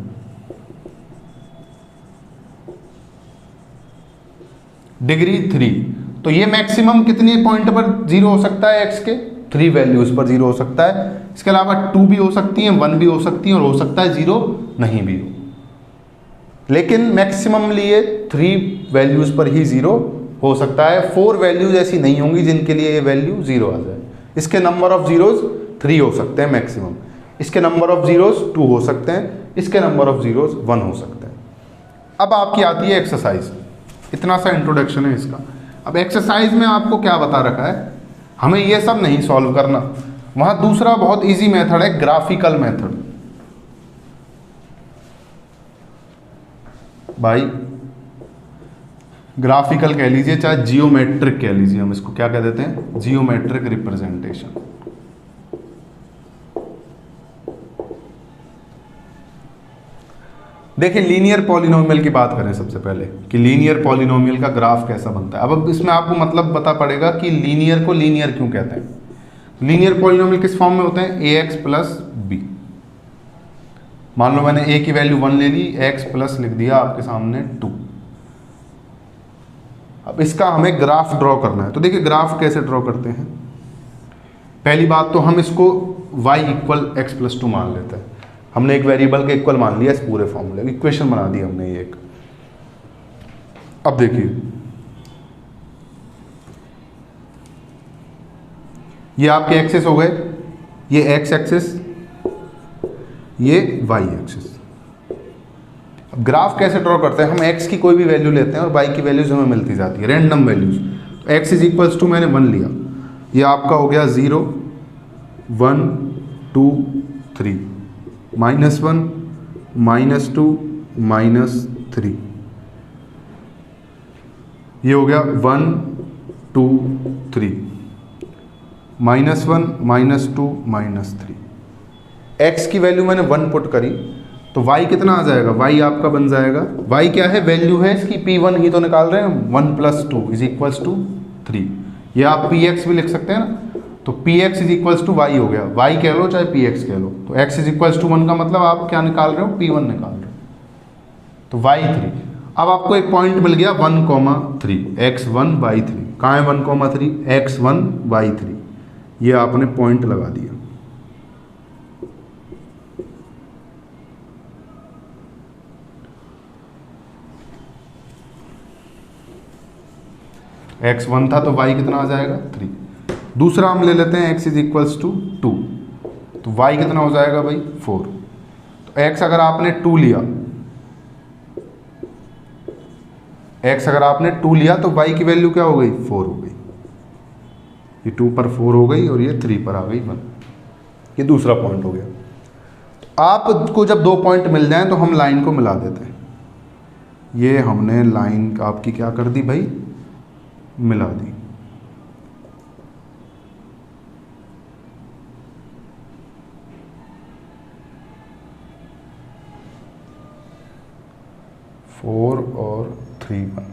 डिग्री 3। तो ये मैक्सिमम कितने पॉइंट पर 0 हो सकता है? x के 3 वैल्यूज पर 0 हो सकता है। इसके अलावा 2 भी हो सकती हैं, 1 भी हो सकती हैं, और हो सकता है 0 नहीं भी हो, लेकिन मैक्सिममली ये 3 वैल्यूज पर ही 0 हो सकता है। 4 वैल्यूज ऐसी नहीं होंगी जिनके लिए ये वैल्यू 0 आ जाए। इसके नंबर ऑफ जीरोज 3 हो सकते हैं मैक्सिमम, इसके नंबर ऑफ जीरोज 2 हो सकते हैं, इसके नंबर ऑफ जीरोज 1 हो सकते हैं। अब आपकी आती है एक्सरसाइज। इतना सा इंट्रोडक्शन है इसका। अब एक्सरसाइज में आपको क्या बता रखा है, हमें ये सब नहीं सॉल्व करना। वहां दूसरा बहुत इजी मेथड है, ग्राफिकल मेथड। भाई ग्राफिकल कह लीजिए चाहे जियोमेट्रिक कह लीजिए, हम इसको क्या कह देते हैं? Geometric representation. देखिए लीनियर पॉलिनोमियल की बात करें सबसे पहले कि लीनियर पॉलिनोमियल का ग्राफ कैसा बनता है। अब इसमें आपको मतलब पता पड़ेगा कि लीनियर को लीनियर क्यों कहते हैं। लीनियर पॉलिनोमियल किस फॉर्म में होते हैं? ax + b। मान लो मैंने a की वैल्यू 1 ले ली, x प्लस लिख दिया आपके सामने 2। अब इसका हमें ग्राफ ड्रॉ करना है। तो देखिए ग्राफ कैसे ड्रॉ करते हैं। पहली बात तो हम इसको y = x + 2 मान लेते हैं। हमने एक वेरिएबल के इक्वल मान लिया इस पूरे फॉर्मूले, इक्वेशन बना दी हमने ये एक। अब देखिए ये आपके एक्सिस हो गए, ये x एक्सिस, ये y एक्सिस। अब ग्राफ कैसे ड्रॉ करते हैं? हम x की कोई भी वैल्यू लेते हैं और y की वैल्यूज हमें मिलती जाती है, रैंडम वैल्यूज। तो x = मैंने 1 लिया, ये आपका हो गया 0 1 2 3, -1 -2 -3, ये हो गया 1 2 3, -1 -2 -3। x की वैल्यू मैंने 1 पुट करी तो y कितना आ जाएगा? y आपका बन जाएगा, y क्या है? वैल्यू है इसकी p1 ही तो निकाल रहे हैं, 1 + 2 = 3। ये आप px भी लिख सकते हैं ना, तो px = y हो गया, y कह लो चाहे px कह लो। तो x = 1 का मतलब आप क्या निकाल रहे हो? p1 निकाल रहे हो, तो y3। अब आपको एक पॉइंट मिल गया 1, 3, x1 y3। कहाँ है 1, 3? x1 y3, ये आपने पॉइंट लगा दिया। x1 था तो y कितना आ जाएगा? 3। दूसरा हम ले लेते हैं x = 2, तो y कितना हो जाएगा भाई? 4। तो x अगर आपने 2 लिया, x अगर आपने 2 लिया तो y की वैल्यू क्या हो गई? 4 हो गई। ये 2 पर 4 हो गई और ये 3 पर आ गई 1। ये दूसरा पॉइंट हो गया। तो आपको जब 2 पॉइंट मिल जाएं तो हम लाइन को मिला देते हैं। ये हमने लाइन आपकी क्या कर दी भाई? मिला दी। फोर और 3 1।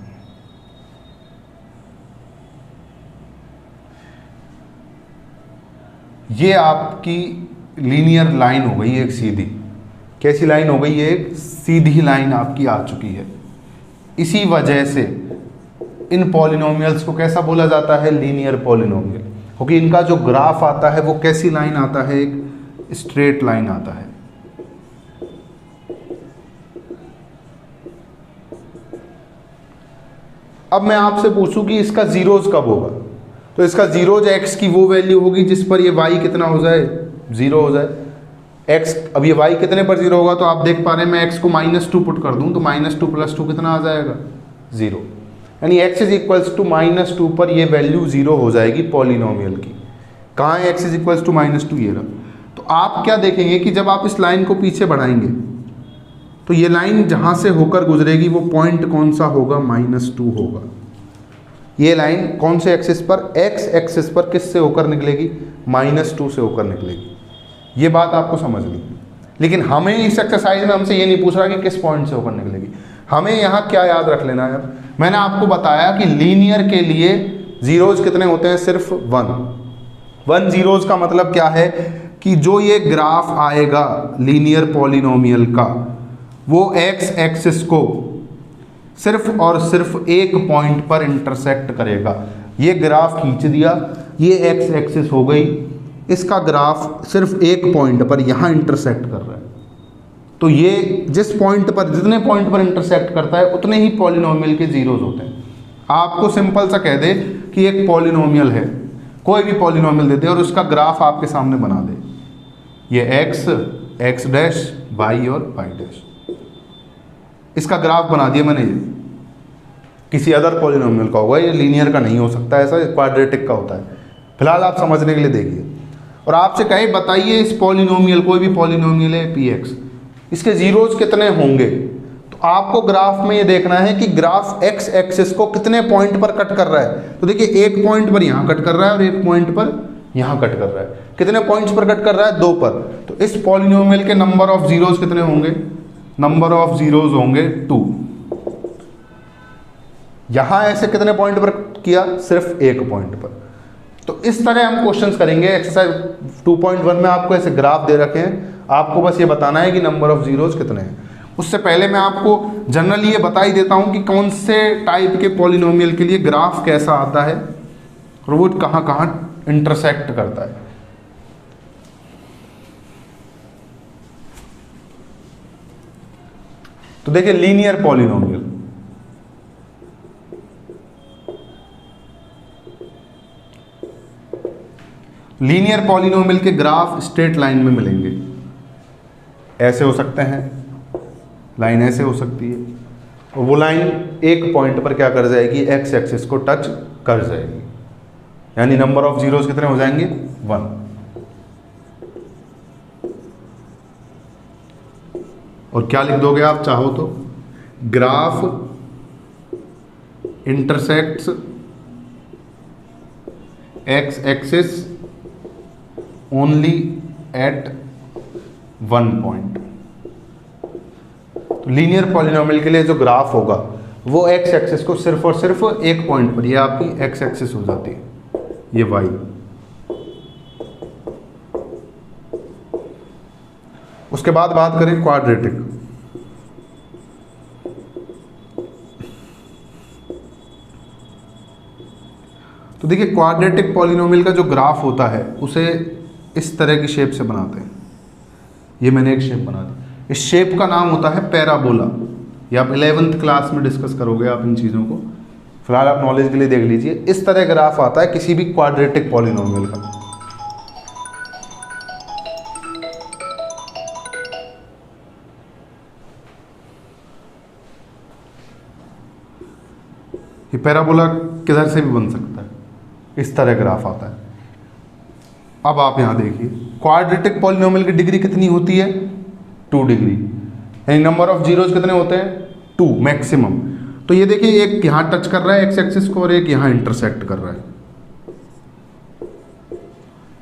ये आपकी लीनियर लाइन हो गई एक सीधी। कैसी लाइन हो गई? एक सीधी लाइन आपकी आ चुकी है। इसी वजह से इन पॉलिनोमियल्स को कैसा बोला जाता है? लीनियर पॉलिनोमियल, क्योंकि इनका जो ग्राफ आता है वो कैसी लाइन आता है? एक स्ट्रेट लाइन आता है। अब मैं आपसे पूछूं कि इसका जीरोज कब होगा, तो इसका जीरोज एक्स की वो वैल्यू होगी जिस पर ये वाई कितना हो जाए? जीरो हो जाए। एक्स, अब ये वाई कितने पर जीरो होगा? तो आप देख पा रहे हैं मैं एक्स को -2 पुट कर दूं तो -2 + 2 कितना आ जाएगा? जीरो। यानी x = -2 पर ये वैल्यू जीरो हो जाएगी पॉलिनोमियल की। कहाँ है x = -2? ये रहा। तो आप क्या देखेंगे कि जब आप इस लाइन को पीछे बढ़ाएंगे तो ये लाइन जहाँ से होकर गुजरेगी वो पॉइंट कौन सा होगा? -2 होगा। ये लाइन कौन से एक्सिस पर? x एक्सिस पर किससे होकर निकलेगी? -2 से होकर निकलेगी। ये बात आपको समझनी है। लेकिन हमें इस एक्सरसाइज में हमसे ये नहीं पूछ रहा कि किस पॉइंट से होकर निकलेगी। हमें यहाँ क्या याद रख लेना है? मैंने आपको बताया कि लीनियर के लिए जीरोज कितने होते हैं? सिर्फ 1 जीरोज का मतलब क्या है कि जो ये ग्राफ आएगा लीनियर पॉलिनोमियल का वो x एक्सिस को सिर्फ और सिर्फ एक पॉइंट पर इंटरसेक्ट करेगा। ये ग्राफ खींच दिया, ये x एक्सिस हो गई, इसका ग्राफ सिर्फ एक पॉइंट पर यहाँ इंटरसेक्ट कर रहा है। तो ये जिस पॉइंट पर, जितने पॉइंट पर इंटरसेक्ट करता है उतने ही पॉलिनोमियल के जीरोज होते हैं। आपको सिंपल सा कह दे कि एक पॉलिनोमियल है, कोई भी पॉलिनोमियल दे दे और उसका ग्राफ आपके सामने बना दे, ये x, x डैश, y और y डैश, इसका ग्राफ बना दिया मैंने। ये किसी अदर पॉलिनोमियल का होगा, ये लीनियर का नहीं हो सकता, ऐसा क्वाड्रेटिक का होता है। फिलहाल आप समझने के लिए देखिए। और आपसे कहे बताइए इस पॉलिनोमियल, कोई भी पॉलिनोमियल है px, इसके जीरोज कितने होंगे? तो आपको ग्राफ में ये देखना है कि ग्राफ x एक्सिस को कितने पॉइंट पर कट कर रहा है। तो देखिए एक पॉइंट पर यहाँ कट कर रहा है और एक पॉइंट पर यहाँ कट कर रहा है। कितने पॉइंट्स पर कट कर रहा है? 2 पर। तो इस पॉलिनोमियल के नंबर ऑफ जीरोज कितने होंगे? नंबर ऑफ जीरोज होंगे 2। यहाँ ऐसे कितने पॉइंट पर किया? सिर्फ एक पॉइंट पर। तो इस तरह हम क्वेश्चंस करेंगे। एक्सरसाइज 2.1 में आपको ऐसे ग्राफ दे रखे हैं, आपको बस ये बताना है कि नंबर ऑफ जीरोज कितने हैं। उससे पहले मैं आपको जनरली ये बता ही देता हूँ कि कौन से टाइप के पॉलिनोमियल के लिए ग्राफ कैसा आता है और वो कहाँ कहाँ इंटरसेक्ट करता है। तो देखिए लीनियर पॉलिनोमियल, लीनियर पॉलिनोमियल के ग्राफ स्ट्रेट लाइन में मिलेंगे। ऐसे हो सकते हैं, लाइन ऐसे हो सकती है, और वो लाइन एक पॉइंट पर क्या कर जाएगी? x एक्सिस को टच कर जाएगी। यानी नंबर ऑफ जीरोज कितने हो जाएंगे? 1। और क्या लिख दोगे आप चाहो तो? Graph intersects x axis only at 1 point. तो लीनियर पॉलिनोमियल के लिए जो ग्राफ होगा वो x एक्सिस को सिर्फ और सिर्फ एक पॉइंट पर, ये आपकी x एक्सिस हो जाती है, ये y। उसके बाद बात करें क्वाड्रेटिक। तो देखिए क्वाड्रेटिक पॉलिनोमियल का जो ग्राफ होता है उसे इस तरह की शेप से बनाते हैं। ये मैंने एक शेप बना दी, इस शेप का नाम होता है पैराबोला। ये आप 11th क्लास में डिस्कस करोगे आप इन चीज़ों को, फिलहाल आप नॉलेज के लिए देख लीजिए। इस तरह ग्राफ आता है किसी भी क्वाड्रेटिक पॉलिनोमियल का। ये पैराबोला किधर से भी बन सकता है, इस तरह ग्राफ आता है। अब आप यहां देखिए क्वाड्रेटिक पॉलिनोमियल की डिग्री कितनी होती है? 2 डिग्री। यानी नंबर ऑफ जीरोज कितने होते हैं? 2 मैक्सिमम। तो ये देखिए एक यहाँ टच कर रहा है x एक्सिस को और एक यहाँ इंटरसेक्ट कर रहा है।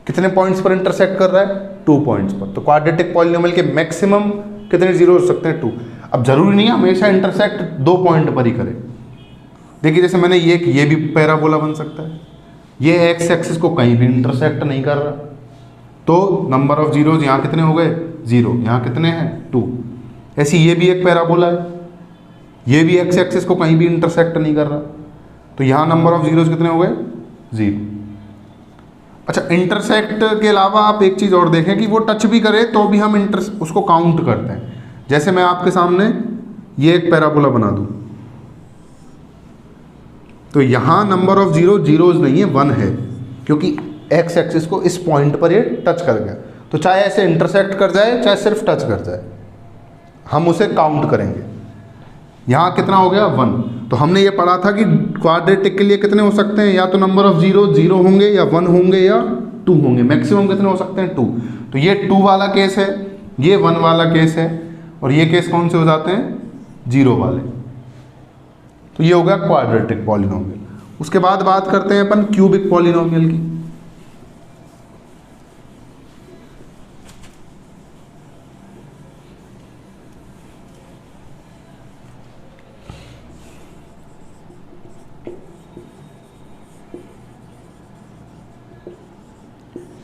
कितने पॉइंट्स पर इंटरसेक्ट कर रहा है? 2 पॉइंट्स पर। तो क्वाड्रेटिक पॉलिनोमियल के मैक्सिमम कितने जीरो हो सकते हैं? 2। अब जरूरी नहीं है हमेशा इंटरसेक्ट 2 पॉइंट पर ही करे। देखिए जैसे मैंने ये भी पैराबोला बन सकता है, ये x एक्सिस को कहीं भी इंटरसेक्ट नहीं कर रहा, तो नंबर ऑफ जीरोज यहाँ कितने हो गए 0, यहाँ कितने हैं 2। ऐसी ये भी एक पैराबोला है, ये भी एक्स एक्सिस को कहीं भी इंटरसेक्ट नहीं कर रहा, तो यहाँ नंबर ऑफ जीरोज कितने हो गए 0। अच्छा, इंटरसेक्ट के अलावा आप एक चीज़ और देखें कि वो टच भी करे तो भी हम उसको काउंट करते हैं। जैसे मैं आपके सामने ये एक पैराबोला बना दूं, तो यहाँ नंबर ऑफ जीरोज नहीं है 1 है, क्योंकि एक्स एक्सिस को इस पॉइंट पर ये टच कर गया। तो चाहे ऐसे इंटरसेक्ट कर जाए चाहे सिर्फ टच कर जाए, हम उसे काउंट करेंगे। यहाँ कितना हो गया 1। तो हमने ये पढ़ा था कि क्वाड्रेटिक के लिए कितने हो सकते हैं, या तो नंबर ऑफ जीरो 0 होंगे, या 1 होंगे, या 2 होंगे। मैक्सिमम कितने हो सकते हैं 2। तो ये 2 वाला केस है, ये 1 वाला केस है, और ये केस कौन से हो जाते हैं 0 वाले। तो ये हो गया क्वाड्रेटिक पॉलिनोमियल। उसके बाद बात करते हैं अपन क्यूबिक पॉलिनोमियल की।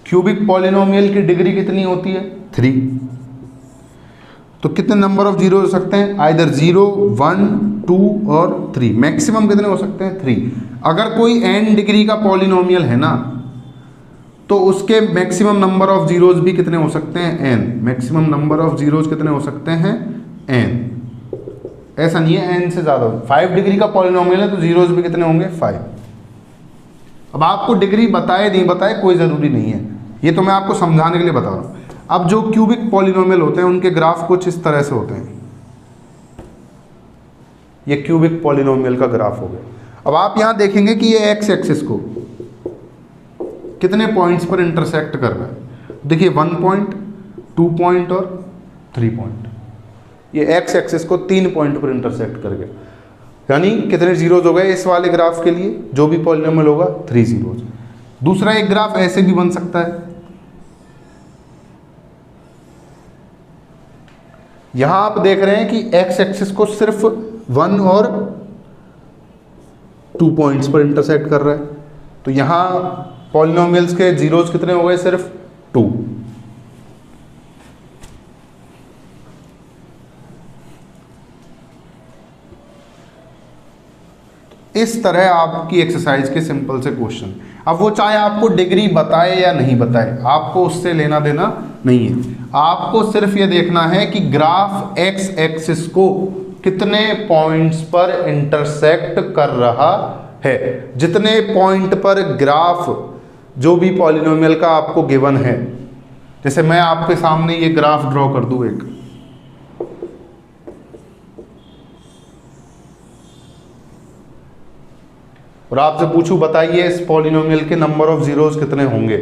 क्यूबिक पॉलिनोमियल की डिग्री कितनी होती है 3। तो कितने नंबर ऑफ जीरो हो सकते हैं, आइदर 0, 1, 2 और 3। मैक्सिमम कितने हो सकते हैं 3। अगर कोई n डिग्री का पॉलिनोमियल है ना, तो उसके मैक्सिमम नंबर ऑफ जीरोज भी कितने हो सकते हैं n। Maximum number of zeros कितने हो सकते हैं n। ऐसा नहीं है n से ज़्यादा। 5 डिग्री का पॉलिनोमियल है तो जीरोज भी कितने होंगे 5। अब आपको डिग्री बताए नहीं बताए कोई ज़रूरी नहीं है, ये तो मैं आपको समझाने के लिए बता रहा हूँ। अब जो क्यूबिक पॉलिनोमियल होते हैं उनके ग्राफ कुछ इस तरह से होते हैं। ये क्यूबिक पॉलिनोमियल का ग्राफ हो गया। अब आप यहाँ देखेंगे कि ये एक्स एक्सिस को कितने पॉइंट्स पर इंटरसेक्ट कर रहा है। देखिए 1 पॉइंट, 2 पॉइंट और 3 पॉइंट। ये एक्स एक्सिस को 3 पॉइंट पर इंटरसेक्ट कर गया, यानी कितने जीरोज हो गए इस वाले ग्राफ के लिए, जो भी पॉलिनोमियल होगा 3 जीरोज। दूसरा एक ग्राफ ऐसे भी बन सकता है। यहां आप देख रहे हैं कि एक्स एक्सिस को सिर्फ 1 और 2 पॉइंट्स पर इंटरसेक्ट कर रहा है, तो यहां पॉलिनोमियल्स के जीरोज कितने हो गए सिर्फ 2। इस तरह आपकी एक्सरसाइज के सिंपल से क्वेश्चन। अब वो चाहे आपको डिग्री बताए या नहीं बताए, आपको उससे लेना देना नहीं है। आपको सिर्फ ये देखना है कि ग्राफ एक्स एक्सिस को कितने पॉइंट्स पर इंटरसेक्ट कर रहा है। जितने पॉइंट पर ग्राफ जो भी पॉलिनोमियल का आपको गिवन है, जैसे मैं आपके सामने ये ग्राफ ड्रॉ कर दूं एक, और आपसे पूछूं बताइए इस पॉलिनोमियल के नंबर ऑफ जीरोज कितने होंगे,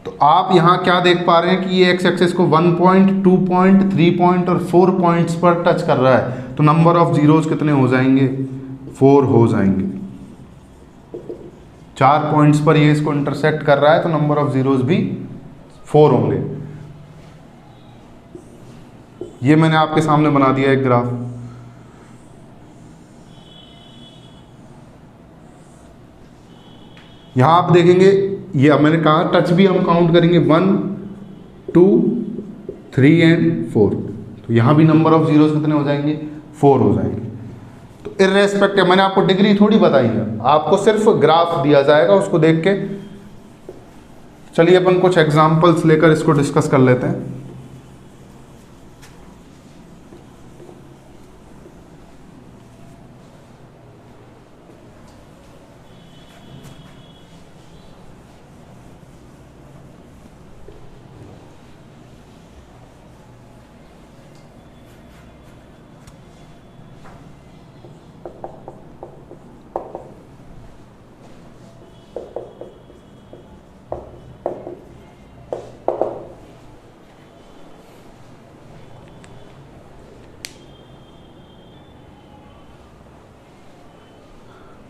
तो आप यहाँ क्या देख पा रहे हैं कि ये एक्स एक्सिस को 1 पॉइंट, 2 पॉइंट, 3 पॉइंट और 4 पॉइंट्स पर टच कर रहा है। तो नंबर ऑफ जीरोज कितने हो जाएंगे 4 हो जाएंगे। 4 पॉइंट्स पर ये इसको इंटरसेक्ट कर रहा है तो नंबर ऑफ जीरोज भी 4 होंगे। ये मैंने आपके सामने बना दिया एक ग्राफ। यहां आप देखेंगे, ये अब मैंने कहा टच भी हम काउंट करेंगे 1, 2, 3 एंड 4। तो यहां भी नंबर ऑफ जीरोज कितने हो जाएंगे 4 हो जाएंगे। तो इर्रेस्पेक्टिव, मैंने आपको डिग्री थोड़ी बताई है, आपको सिर्फ ग्राफ दिया जाएगा, उसको देख के। चलिए अपन कुछ एग्जांपल्स लेकर इसको डिस्कस कर लेते हैं।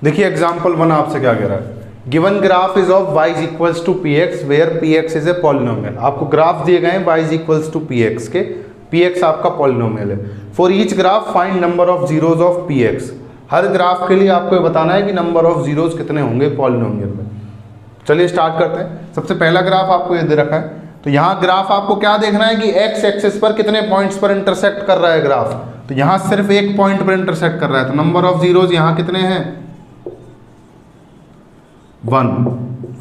देखिए एग्जाम्पल 1 आपसे क्या कह रहा है, given graph is of y is equals to P X where P X is a polynomial. आपको ग्राफ दिए गए हैं y is equals to P X के, पी एक्स आपका पॉलिनोमियल है। For each graph find number of zeros of P X. हर graph के लिए आपको बताना है कि नंबर ऑफ जीरोज कितने होंगे पॉलिनोमियल में। चलिए स्टार्ट करते हैं। सबसे पहला ग्राफ आपको ये दे रखा है तो यहाँ ग्राफ आपको क्या देखना है कि एक्स एक्सिस पर कितने पॉइंट्स पर इंटरसेक्ट कर रहा है ग्राफ, तो यहाँ सिर्फ एक पॉइंट पर इंटरसेक्ट कर रहा है, तो नंबर ऑफ जीरोज यहाँ कितने हैं 1।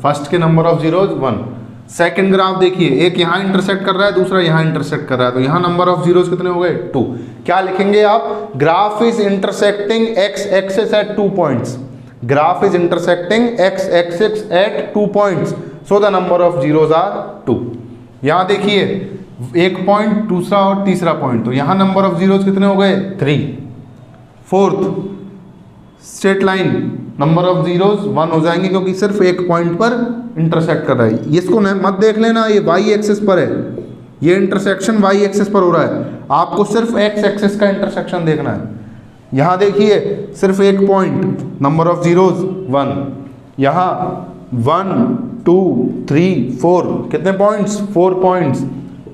फर्स्ट के number of zeros 1। Second graph देखिए, एक यहाँ इंटरसेक्ट कर रहा है, दूसरा यहाँ इंटरसेक्ट कर रहा है, तो यहाँ नंबर ऑफ जीरोज कितने हो गए 2। क्या लिखेंगे आप, graph is intersecting X axis at 2 points, graph is intersecting X axis at 2 points, so the number of zeros are 2। यहाँ देखिए एक पॉइंट, दूसरा और तीसरा पॉइंट, तो यहाँ नंबर ऑफ जीरोज कितने हो गए 3। Fourth straight line number of zeros 1 हो जाएंगे, क्योंकि सिर्फ एक पॉइंट पर इंटरसेक्ट कर रहा है। इसको मत देख लेना, ये वाई एक्सिस पर है, ये इंटरसेक्शन वाई एक्सिस पर हो रहा है, आपको सिर्फ एक्स एक्सिस का इंटरसेक्शन देखना है। यहाँ देखिए सिर्फ एक पॉइंट, नंबर ऑफ जीरोज 1, यहाँ 1 2 3 4, कितने पॉइंट्स 4 पॉइंट्स,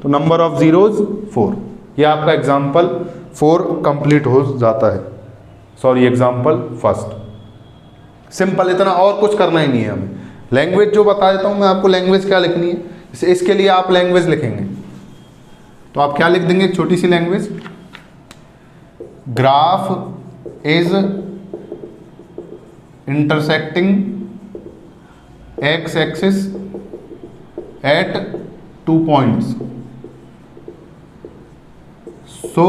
तो नंबर ऑफ जीरोज 4। ये आपका एग्जाम्पल 4 कंप्लीट हो जाता है, सॉरी एग्जाम्पल फर्स्ट। सिंपल, इतना और कुछ करना ही नहीं है हमें। लैंग्वेज जो बता देता हूँ मैं आपको, लैंग्वेज क्या लिखनी है, इसके लिए आप लैंग्वेज लिखेंगे, तो आप क्या लिख देंगे, एक छोटी सी language, graph is intersecting X axis at 2 points, so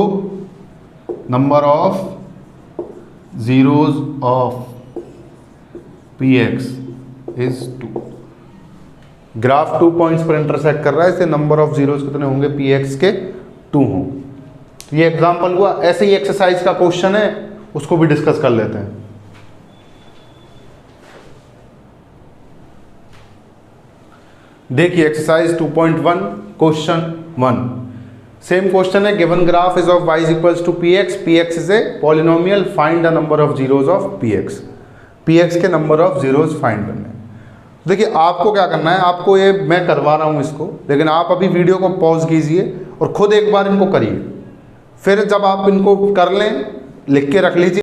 number of zeros of px is 2। Graph 2 points पर इंटरसेक्ट कर रहा है, इससे नंबर ऑफ जीरोज कितने होंगे px के 2 हों। तो ये एग्जांपल हुआ। ऐसे ही एक्सरसाइज का क्वेश्चन है, उसको भी डिस्कस कर लेते हैं। देखिए एक्सरसाइज 2.1 क्वेश्चन 1, सेम क्वेश्चन है, given graph is of y is equals to px, px is a polynomial, find the number of zeros of px, px के नंबर ऑफ जीरोज फाइंड करने हैं। देखिए आपको क्या करना है, आपको ये मैं करवा रहा हूँ इसको, लेकिन आप अभी वीडियो को पॉज कीजिए और खुद एक बार इनको करिए, फिर जब आप इनको कर लें लिख के रख लीजिए।